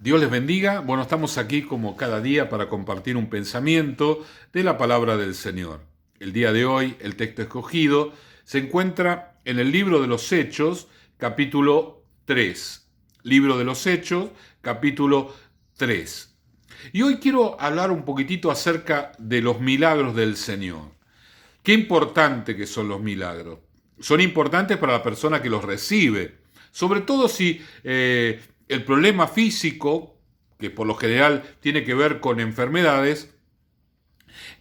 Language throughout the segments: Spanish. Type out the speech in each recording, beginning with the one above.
Dios les bendiga. Bueno, estamos aquí como cada día para compartir un pensamiento de la palabra del Señor. El día de hoy, el texto escogido se encuentra en el libro de los Hechos, capítulo 3. Libro de los Hechos, capítulo 3. Y hoy quiero hablar un poquitito acerca de los milagros del Señor. Qué importante que son los milagros. Son importantes para la persona que los recibe, sobre todo si el problema físico, que por lo general tiene que ver con enfermedades,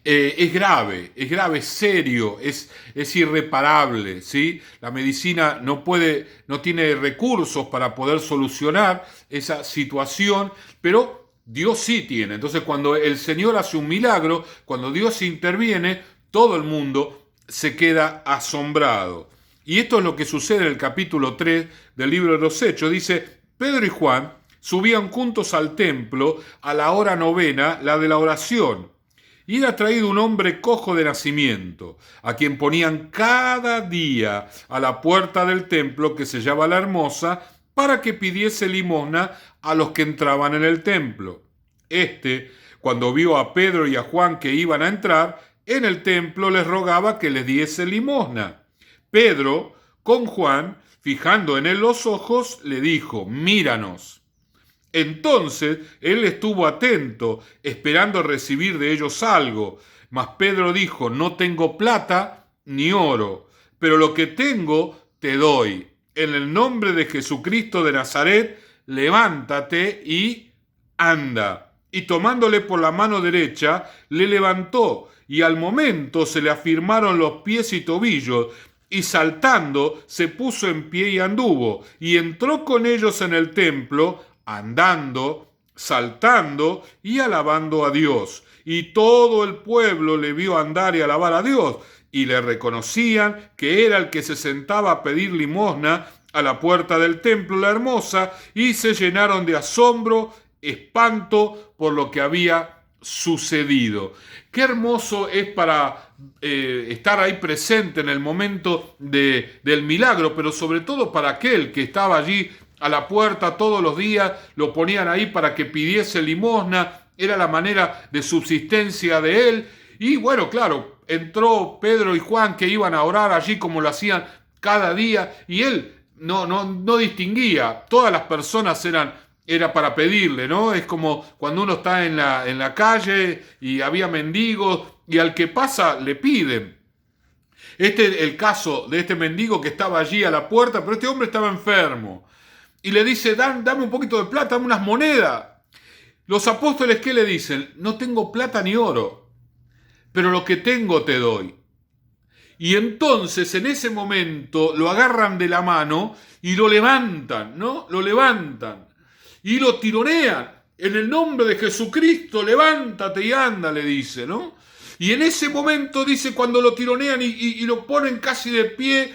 es grave, es serio, es irreparable, ¿sí? La medicina no tiene recursos para poder solucionar esa situación, pero Dios sí tiene. Entonces, cuando el Señor hace un milagro, cuando Dios interviene, todo el mundo se queda asombrado. Y esto es lo que sucede en el capítulo 3 del libro de los Hechos. Dice: Pedro y Juan subían juntos al templo a la hora novena, la de la oración. Y era traído un hombre cojo de nacimiento, a quien ponían cada día a la puerta del templo, que se llama La Hermosa, para que pidiese limosna a los que entraban en el templo. Cuando vio a Pedro y a Juan que iban a entrar en el templo, les rogaba que les diese limosna. Pedro, con Juan, fijando en él los ojos, le dijo: míranos. Entonces él estuvo atento, esperando recibir de ellos algo. Mas Pedro dijo: no tengo plata ni oro, pero lo que tengo te doy. En el nombre de Jesucristo de Nazaret, levántate y anda. Y tomándole por la mano derecha, le levantó, y al momento se le afirmaron los pies y tobillos, y saltando se puso en pie y anduvo, y entró con ellos en el templo, andando, saltando y alabando a Dios. Y todo el pueblo le vio andar y alabar a Dios, y le reconocían que era el que se sentaba a pedir limosna a la puerta del templo La Hermosa, y se llenaron de asombro, espanto por lo que había sucedido. Qué hermoso es para estar ahí presente en el momento del milagro, pero sobre todo para aquel que estaba allí a la puerta todos los días, lo ponían ahí para que pidiese limosna, era la manera de subsistencia de él. Y bueno, claro, entró Pedro y Juan, que iban a orar allí como lo hacían cada día, y él no distinguía, todas las personas era para pedirle, ¿no? Es como cuando uno está en la calle y había mendigos, y al que pasa le piden. El caso de este mendigo que estaba allí a la puerta, pero este hombre estaba enfermo. Y le dice: dame un poquito de plata, dame unas monedas. Los apóstoles, ¿qué le dicen? No tengo plata ni oro, pero lo que tengo te doy. Y entonces en ese momento lo agarran de la mano y lo levantan, ¿no? Lo levantan y lo tironean. En el nombre de Jesucristo, levántate y anda, le dice, ¿no? Y en ese momento, dice, cuando lo tironean y lo ponen casi de pie,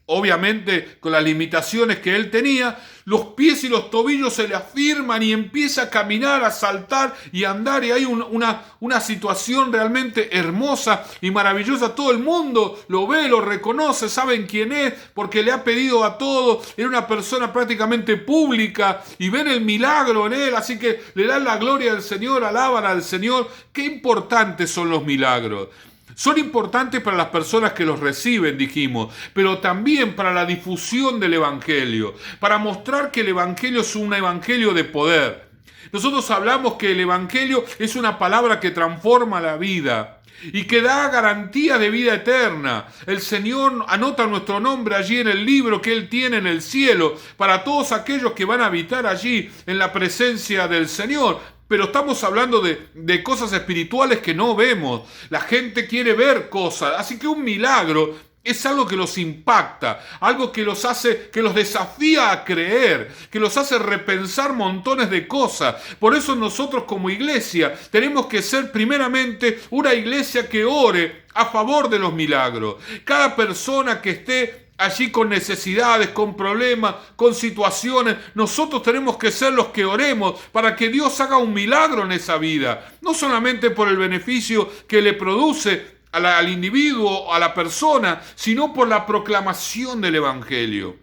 obviamente con las limitaciones que él tenía, los pies y los tobillos se le afirman y empieza a caminar, a saltar y a andar, y hay una situación realmente hermosa y maravillosa. Todo el mundo lo ve, lo reconoce, saben quién es, porque le ha pedido a todos. Era una persona prácticamente pública y ven el milagro en él, así que le dan la gloria al Señor, alaban al Señor. Qué importantes son los milagros. Son importantes para las personas que los reciben, dijimos, pero también para la difusión del Evangelio, para mostrar que el Evangelio es un Evangelio de poder. Nosotros hablamos que el Evangelio es una palabra que transforma la vida y que da garantía de vida eterna. El Señor anota nuestro nombre allí en el libro que Él tiene en el cielo para todos aquellos que van a habitar allí en la presencia del Señor. Pero estamos hablando de cosas espirituales que no vemos. La gente quiere ver cosas. Así que un milagro es algo que los impacta, algo que los hace, que los desafía a creer, que los hace repensar montones de cosas. Por eso nosotros como iglesia tenemos que ser primeramente una iglesia que ore a favor de los milagros. Cada persona que esté allí con necesidades, con problemas, con situaciones, nosotros tenemos que ser los que oremos para que Dios haga un milagro en esa vida, no solamente por el beneficio que le produce al individuo, a la persona, sino por la proclamación del Evangelio.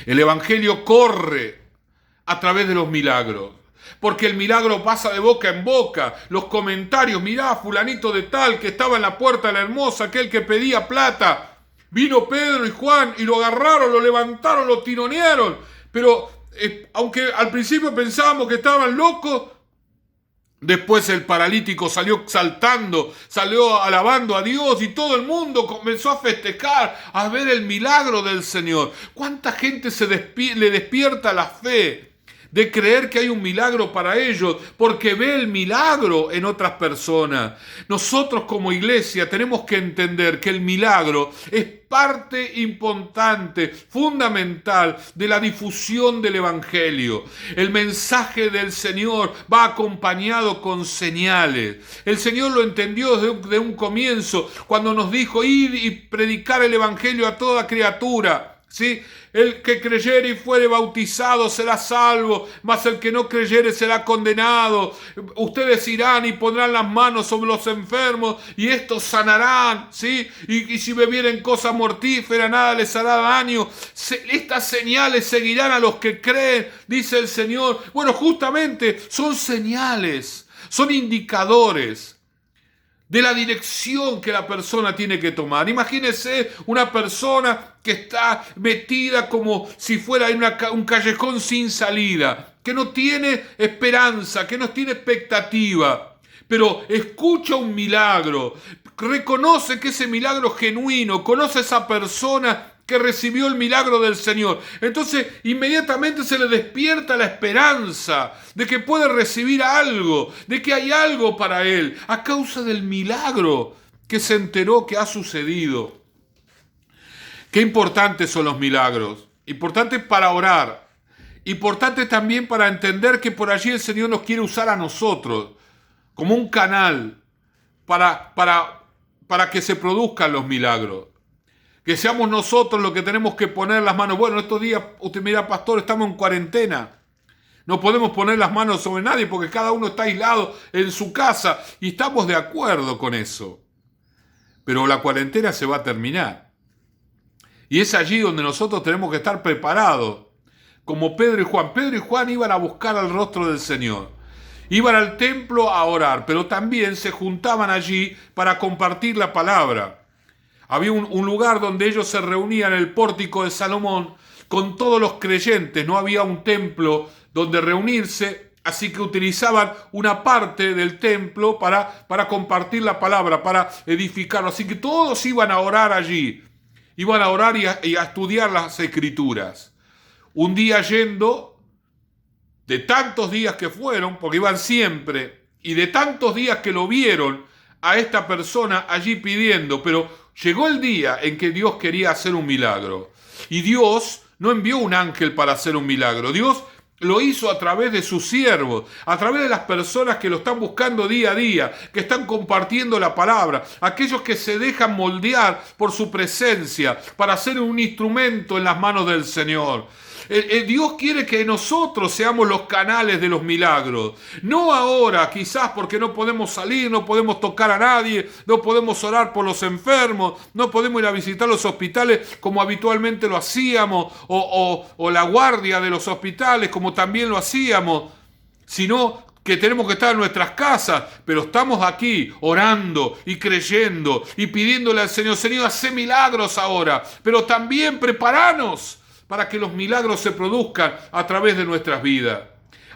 El Evangelio corre a través de los milagros. Porque el milagro pasa de boca en boca. Los comentarios, mirá, fulanito de tal que estaba en la puerta de la hermosa, aquel que pedía plata. Vino Pedro y Juan y lo agarraron, lo levantaron, lo tironearon. Pero aunque al principio pensábamos que estaban locos, después el paralítico salió saltando, salió alabando a Dios y todo el mundo comenzó a festejar, a ver el milagro del Señor. ¿Cuánta gente le despierta la fe de creer que hay un milagro para ellos porque ve el milagro en otras personas? Nosotros como iglesia tenemos que entender que el milagro es parte importante, fundamental de la difusión del Evangelio. El mensaje del Señor va acompañado con señales. El Señor lo entendió desde un comienzo cuando nos dijo: id y predicar el Evangelio a toda criatura. ¿Sí? El que creyere y fuere bautizado será salvo, mas el que no creyere será condenado. Ustedes irán y pondrán las manos sobre los enfermos y estos sanarán, ¿sí? Y si bebieren cosa mortífera, nada les hará daño. Estas señales seguirán a los que creen, dice el Señor. Bueno, justamente son señales, son indicadores de la dirección que la persona tiene que tomar. Imagínese una persona que está metida como si fuera en un callejón sin salida, que no tiene esperanza, que no tiene expectativa, pero escucha un milagro, reconoce que ese milagro es genuino, conoce a esa persona que recibió el milagro del Señor. Entonces inmediatamente se le despierta la esperanza de que puede recibir algo, de que hay algo para él, a causa del milagro que se enteró que ha sucedido. Qué importantes son los milagros, importantes para orar, importantes también para entender que por allí el Señor nos quiere usar a nosotros como un canal para que se produzcan los milagros. Que seamos nosotros los que tenemos que poner las manos. Bueno, estos días, usted mira, pastor, estamos en cuarentena. No podemos poner las manos sobre nadie porque cada uno está aislado en su casa y estamos de acuerdo con eso. Pero la cuarentena se va a terminar. Y es allí donde nosotros tenemos que estar preparados. Como Pedro y Juan. Pedro y Juan iban a buscar el rostro del Señor. Iban al templo a orar, pero también se juntaban allí para compartir la palabra. Había un lugar donde ellos se reunían, el pórtico de Salomón, con todos los creyentes. No había un templo donde reunirse, así que utilizaban una parte del templo para compartir la palabra, para edificarlo. Así que todos iban a orar allí. Iban a orar y a estudiar las Escrituras. Un día yendo, de tantos días que fueron, porque iban siempre, y de tantos días que lo vieron a esta persona allí pidiendo, pero llegó el día en que Dios quería hacer un milagro. Y Dios no envió un ángel para hacer un milagro. Dios lo hizo a través de sus siervos, a través de las personas que lo están buscando día a día, que están compartiendo la palabra, aquellos que se dejan moldear por su presencia para ser un instrumento en las manos del Señor. Dios quiere que nosotros seamos los canales de los milagros. No ahora, quizás porque no podemos salir, no podemos tocar a nadie, no podemos orar por los enfermos, no podemos ir a visitar los hospitales como habitualmente lo hacíamos, o la guardia de los hospitales como también lo hacíamos, sino que tenemos que estar en nuestras casas, pero estamos aquí orando y creyendo y pidiéndole al Señor: Señor, hace milagros ahora, pero también preparanos para que los milagros se produzcan a través de nuestras vidas.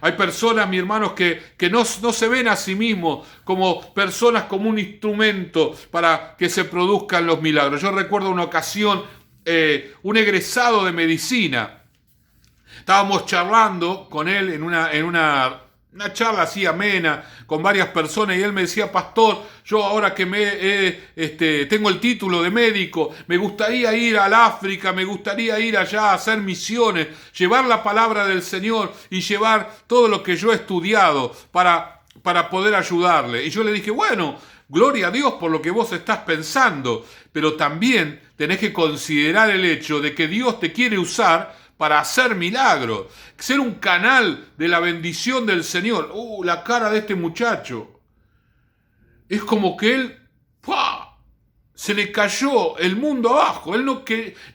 Hay personas, mis hermanos, que no se ven a sí mismos como personas, como un instrumento para que se produzcan los milagros. Yo recuerdo una ocasión, un egresado de medicina. Estábamos charlando con él en una charla así amena con varias personas, y él me decía: pastor, yo ahora que tengo el título de médico, me gustaría ir al África, me gustaría ir allá a hacer misiones, llevar la palabra del Señor y llevar todo lo que yo he estudiado para poder ayudarle. Y yo le dije: bueno, gloria a Dios por lo que vos estás pensando, pero también tenés que considerar el hecho de que Dios te quiere usar para hacer milagros, ser un canal de la bendición del Señor. La cara de este muchacho. Es como que él se le cayó el mundo abajo. Él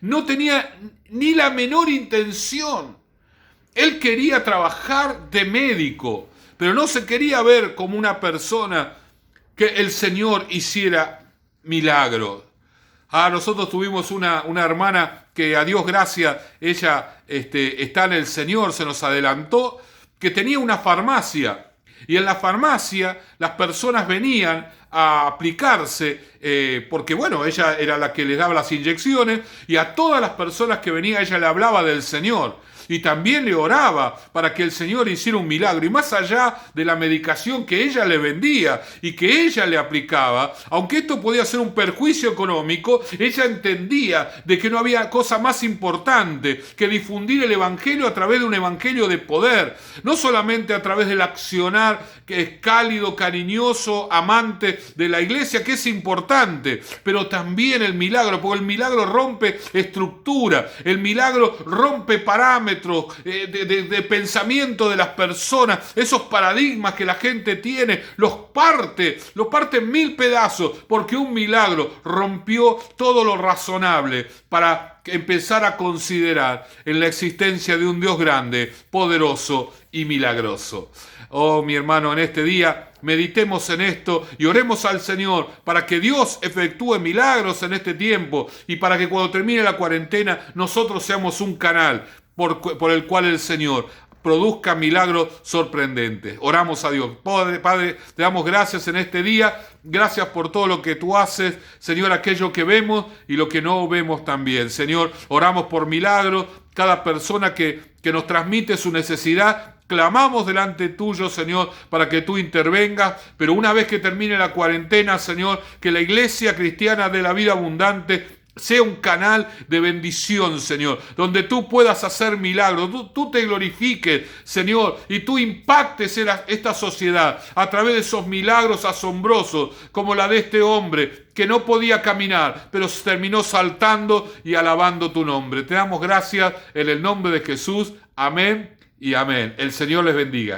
no tenía ni la menor intención. Él quería trabajar de médico, pero no se quería ver como una persona que el Señor hiciera milagros. Nosotros tuvimos una hermana que, a Dios gracias, ella está en el Señor, se nos adelantó, que tenía una farmacia. Y en la farmacia las personas venían a aplicarse, porque bueno, ella era la que les daba las inyecciones, y a todas las personas que venían ella le hablaba del Señor. Y también le oraba para que el Señor hiciera un milagro. Y más allá de la medicación que ella le vendía y que ella le aplicaba, aunque esto podía ser un perjuicio económico, ella entendía de que no había cosa más importante que difundir el Evangelio a través de un Evangelio de poder. No solamente a través del accionar que es cálido, cariñoso, amante de la iglesia, que es importante, pero también el milagro, porque el milagro rompe estructura, el milagro rompe parámetros de pensamiento de las personas, esos paradigmas que la gente tiene, los parte en mil pedazos, porque un milagro rompió todo lo razonable para empezar a considerar en la existencia de un Dios grande, poderoso y milagroso. Oh, mi hermano, en este día meditemos en esto y oremos al Señor para que Dios efectúe milagros en este tiempo y para que cuando termine la cuarentena nosotros seamos un canal por el cual el Señor produzca milagros sorprendentes. Oramos a Dios. Padre, te damos gracias en este día. Gracias por todo lo que tú haces, Señor, aquello que vemos y lo que no vemos también. Señor, oramos por milagros. Cada persona que nos transmite su necesidad, clamamos delante tuyo, Señor, para que tú intervengas, pero una vez que termine la cuarentena, Señor, que la iglesia cristiana de la vida abundante sea un canal de bendición, Señor, donde tú puedas hacer milagros, tú te glorifiques, Señor, y tú impactes en esta sociedad a través de esos milagros asombrosos, como la de este hombre que no podía caminar, pero terminó saltando y alabando tu nombre. Te damos gracias en el nombre de Jesús. Amén y amén. El Señor les bendiga.